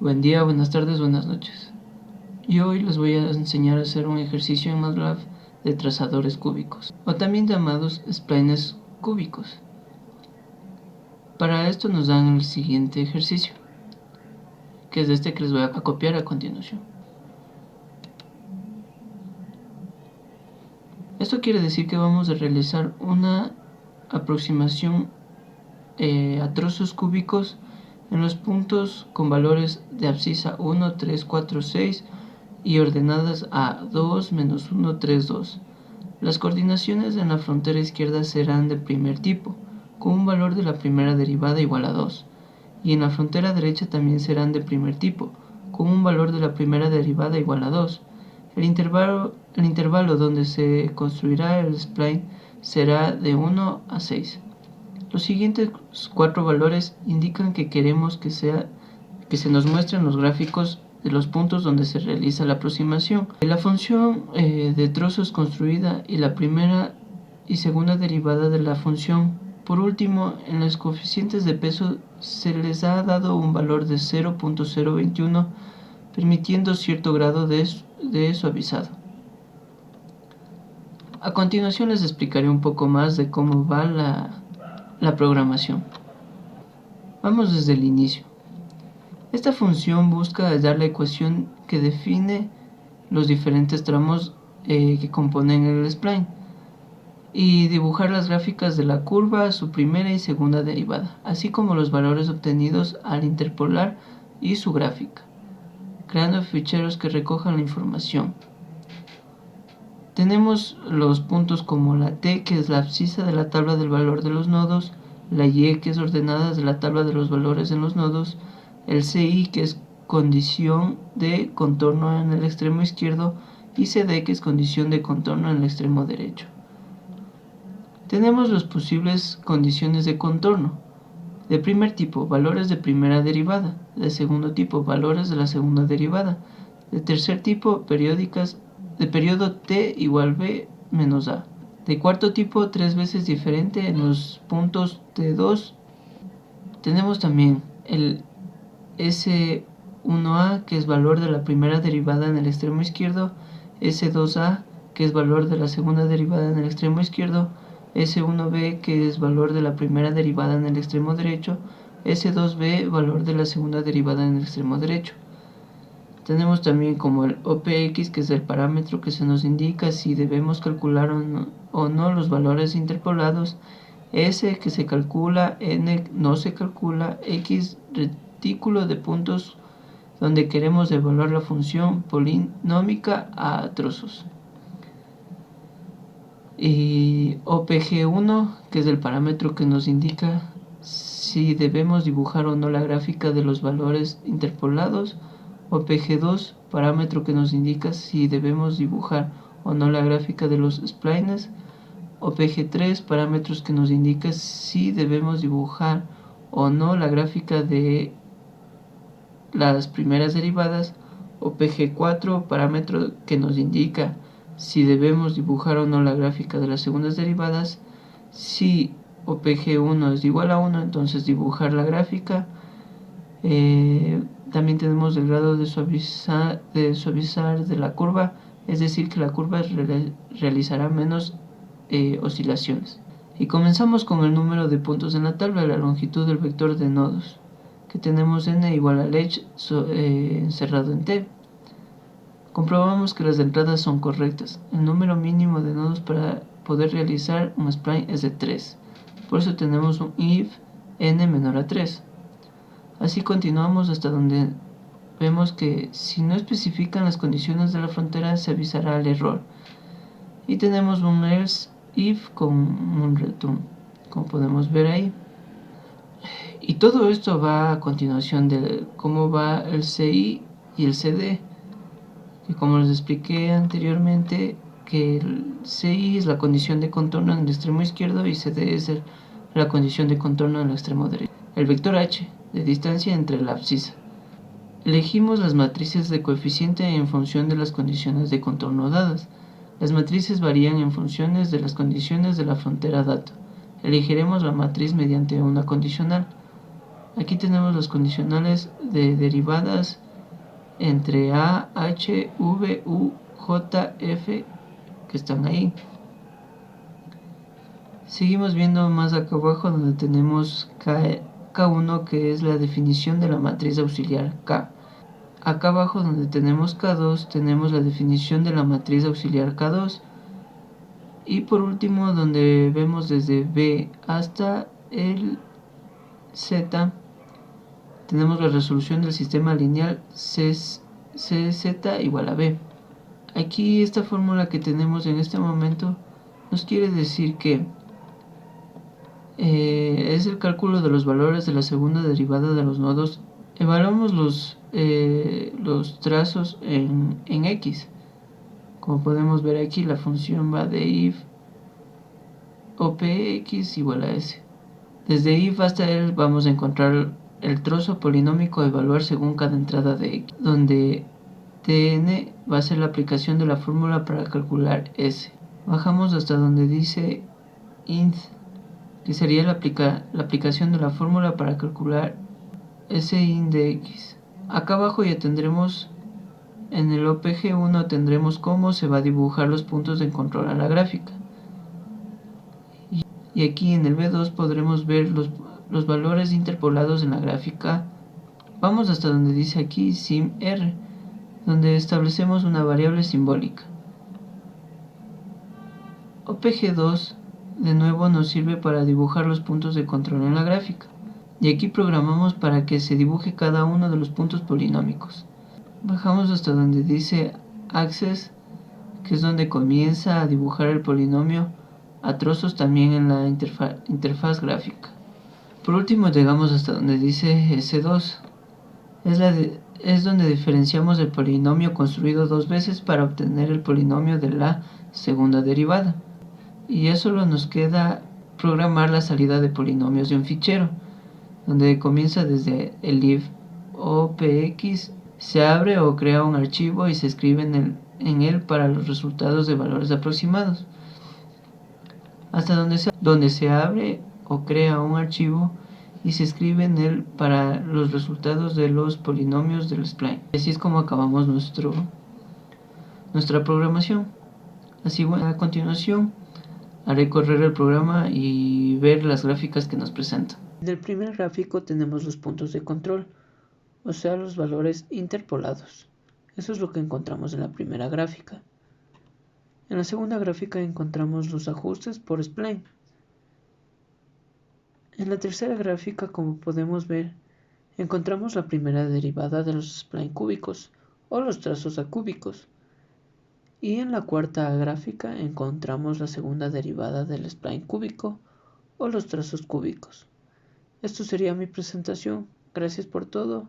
Buen día, buenas tardes, buenas noches. Y hoy les voy a enseñar a hacer un ejercicio en MATLAB de trazadores cúbicos, o también llamados splines cúbicos. Para esto nos dan el siguiente ejercicio, que es este que les voy a copiar a continuación. Esto quiere decir que vamos a realizar una aproximación a trozos cúbicos en los puntos con valores de abscisa 1, 3, 4, 6 y ordenadas a 2, menos 1, 3, 2. Las coordinaciones en la frontera izquierda serán de primer tipo, con un valor de la primera derivada igual a 2, y en la frontera derecha también serán de primer tipo, con un valor de la primera derivada igual a 2. El intervalo donde se construirá el spline será de 1 a 6. Los siguientes 4 valores indican que queremos que se nos muestren los gráficos de los puntos donde se realiza la aproximación. La función de trozos construida y la primera y segunda derivada de la función. Por último, en los coeficientes de peso se les ha dado un valor de 0.021, permitiendo cierto grado de suavizado. A continuación les explicaré un poco más de cómo va la programación. Vamos desde el inicio. Esta función busca hallar la ecuación que define los diferentes tramos que componen el spline y dibujar las gráficas de la curva, su primera y segunda derivada, así como los valores obtenidos al interpolar y su gráfica, creando ficheros que recojan la información. Tenemos los puntos como la T, que es la abscisa de la tabla del valor de los nodos, la Y, que es ordenada de la tabla de los valores en los nodos, el CI, que es condición de contorno en el extremo izquierdo, y CD, que es condición de contorno en el extremo derecho. Tenemos las posibles condiciones de contorno. De primer tipo, valores de primera derivada. De segundo tipo, valores de la segunda derivada. De tercer tipo, periódicas de periodo t igual b menos a. De cuarto tipo, 3 veces diferente en los puntos T2. Tenemos también el S1A, que es valor de la primera derivada en el extremo izquierdo, S2A, que es valor de la segunda derivada en el extremo izquierdo, S1B, que es valor de la primera derivada en el extremo derecho, S2B, valor de la segunda derivada en el extremo derecho. Tenemos también como el OPX, que es el parámetro que se nos indica si debemos calcular o no los valores interpolados, S, que se calcula, N no se calcula, X, retículo de puntos donde queremos evaluar la función polinómica a trozos. Y OPG1, que es el parámetro que nos indica si debemos dibujar o no la gráfica de los valores interpolados. OPG2, parámetro que nos indica si debemos dibujar o no la gráfica de los splines. OPG3, parámetros que nos indica si debemos dibujar o no la gráfica de las primeras derivadas. OPG4, parámetro que nos indica si debemos dibujar o no la gráfica de las segundas derivadas. Si OPG1 es igual a 1, entonces dibujar la gráfica. También tenemos el grado de suavizar de la curva, es decir que la curva realizará menos oscilaciones. Y comenzamos con el número de puntos en la tabla, la longitud del vector de nodos, que tenemos n igual a h encerrado en t. Comprobamos que las entradas son correctas. El número mínimo de nodos para poder realizar un spline es de 3. Por eso tenemos un if n menor a 3. Así continuamos hasta donde vemos que si no especifican las condiciones de la frontera se avisará el error. Y tenemos un else if con un return, como podemos ver ahí. Y todo esto va a continuación de cómo va el CI y el CD. Y como les expliqué anteriormente, que el CI es la condición de contorno en el extremo izquierdo y CD es la condición de contorno en el extremo derecho. El vector h de distancia entre la abscisa. Elegimos las matrices de coeficiente en función de las condiciones de contorno dadas. Las matrices varían en función de las condiciones de la frontera data. Elegiremos la matriz mediante una condicional. Aquí tenemos las condicionales de derivadas entre A, H, V, U, J, F que están ahí. Seguimos viendo más acá abajo donde tenemos K1, que es la definición de la matriz auxiliar K. Acá abajo donde tenemos K2 tenemos la definición de la matriz auxiliar K2. Y por último, donde vemos desde B hasta el Z, tenemos la resolución del sistema lineal CZ igual a B. Aquí esta fórmula que tenemos en este momento nos quiere decir que es el cálculo de los valores de la segunda derivada de los nodos. Evaluamos los trazos en X. Como podemos ver aquí, la función va de if OPX igual a S. Desde if hasta L vamos a encontrar el trozo polinómico a evaluar según cada entrada de X, donde Tn va a ser la aplicación de la fórmula para calcular S. Bajamos hasta donde dice int, que sería la aplicación de la fórmula para calcular Sin de X. Acá abajo ya tendremos, en el OPG1 tendremos cómo se va a dibujar los puntos de control a la gráfica. Y aquí en el B2 podremos ver los valores interpolados en la gráfica. Vamos hasta donde dice aquí sim_r, donde establecemos una variable simbólica. OPG2 de nuevo nos sirve para dibujar los puntos de control en la gráfica. Y aquí programamos para que se dibuje cada uno de los puntos polinómicos. Bajamos hasta donde dice axes, que es donde comienza a dibujar el polinomio a trozos también en la interfaz gráfica. Por último llegamos hasta donde dice S2. Es donde diferenciamos el polinomio construido dos veces para obtener el polinomio de la segunda derivada. Y ya solo nos queda programar la salida de polinomios de un fichero, donde comienza desde el if OPX, se abre o crea un archivo y se escribe en él para los resultados de valores aproximados. Hasta donde se abre o crea un archivo y se escribe en él para los resultados de los polinomios del spline. Así es como acabamos nuestra programación. Así, bueno, a continuación haré correr el programa y ver las gráficas que nos presenta. En el primer gráfico tenemos los puntos de control, o sea, los valores interpolados. Eso es lo que encontramos en la primera gráfica. En la segunda gráfica encontramos los ajustes por spline. En la tercera gráfica, como podemos ver, encontramos la primera derivada de los spline cúbicos o los trazos acúbicos. Y en la cuarta gráfica encontramos la segunda derivada del spline cúbico o los trazos cúbicos. Esto sería mi presentación. Gracias por todo.